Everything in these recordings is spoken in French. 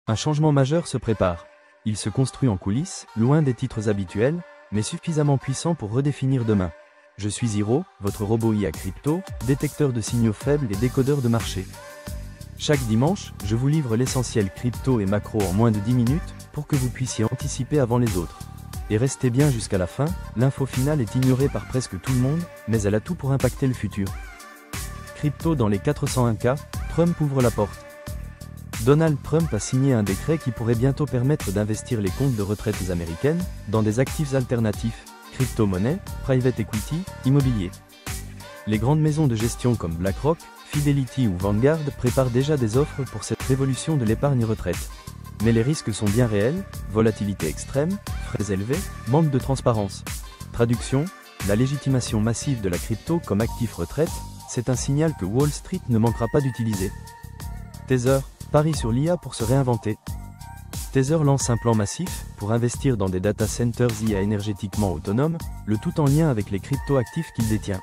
Un changement majeur se prépare. Il se construit en coulisses, loin des titres habituels, mais suffisamment puissant pour redéfinir demain. Je suis Hiro, votre robot IA crypto, détecteur de signaux faibles et décodeur de marché. Chaque dimanche, je vous livre l'essentiel crypto et macro en moins de 10 minutes, pour que vous puissiez anticiper avant les autres. Et restez bien jusqu'à la fin, l'info finale est ignorée par presque tout le monde, mais elle a tout pour impacter le futur. Crypto dans les 401K, Trump ouvre la porte. Donald Trump a signé un décret qui pourrait bientôt permettre d'investir les comptes de retraites américaines dans des actifs alternatifs, crypto-monnaie, private equity, immobilier. Les grandes maisons de gestion comme BlackRock, Fidelity ou Vanguard préparent déjà des offres pour cette révolution de l'épargne retraite. Mais les risques sont bien réels, volatilité extrême, frais élevés, manque de transparence. Traduction, la légitimation massive de la crypto comme actif retraite, c'est un signal que Wall Street ne manquera pas d'utiliser. Tether, parie sur l'IA pour se réinventer. Tether lance un plan massif pour investir dans des data centers IA énergétiquement autonomes, le tout en lien avec les crypto-actifs qu'il détient.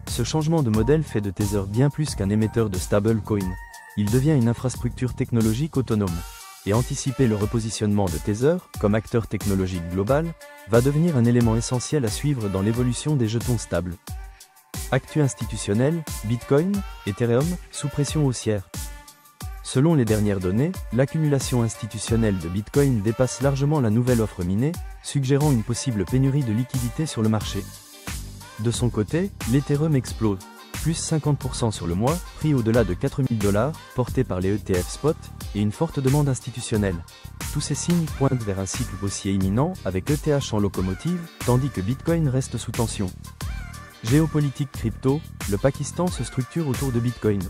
Ce changement de modèle fait de Tether bien plus qu'un émetteur de stablecoin. Il devient une infrastructure technologique autonome. Et anticiper le repositionnement de Tether, comme acteur technologique global, va devenir un élément essentiel à suivre dans l'évolution des jetons stables. Actu institutionnel, Bitcoin, Ethereum, sous pression haussière. Selon les dernières données, l'accumulation institutionnelle de Bitcoin dépasse largement la nouvelle offre minée, suggérant une possible pénurie de liquidités sur le marché. De son côté, l'Ethereum explose, plus 50% sur le mois, pris au-delà de 4 000 $, porté par les ETF spot, et une forte demande institutionnelle. Tous ces signes pointent vers un cycle haussier imminent, avec ETH en locomotive, tandis que Bitcoin reste sous tension. Géopolitique crypto, le Pakistan se structure autour de Bitcoin.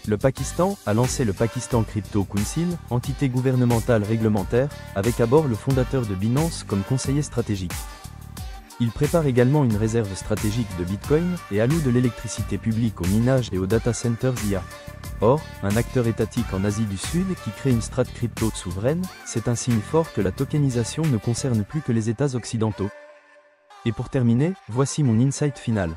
Le Pakistan a lancé le Pakistan Crypto Council, entité gouvernementale réglementaire, avec à bord le fondateur de Binance comme conseiller stratégique. Il prépare également une réserve stratégique de Bitcoin et alloue de l'électricité publique au minage et aux data centers IA. Or, un acteur étatique en Asie du Sud qui crée une strate crypto souveraine, c'est un signe fort que la tokenisation ne concerne plus que les États occidentaux. Et pour terminer, voici mon insight final.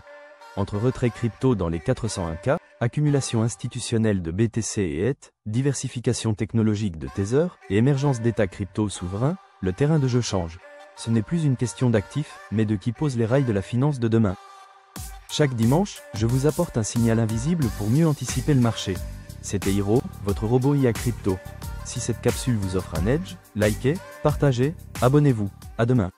Entre retrait crypto dans les 401K, accumulation institutionnelle de BTC et ETH, diversification technologique de Tether et émergence d'États crypto souverains, le terrain de jeu change. Ce n'est plus une question d'actifs, mais de qui pose les rails de la finance de demain. Chaque dimanche, je vous apporte un signal invisible pour mieux anticiper le marché. C'était Hiro, votre robot IA crypto. Si cette capsule vous offre un edge, likez, partagez, abonnez-vous. À demain.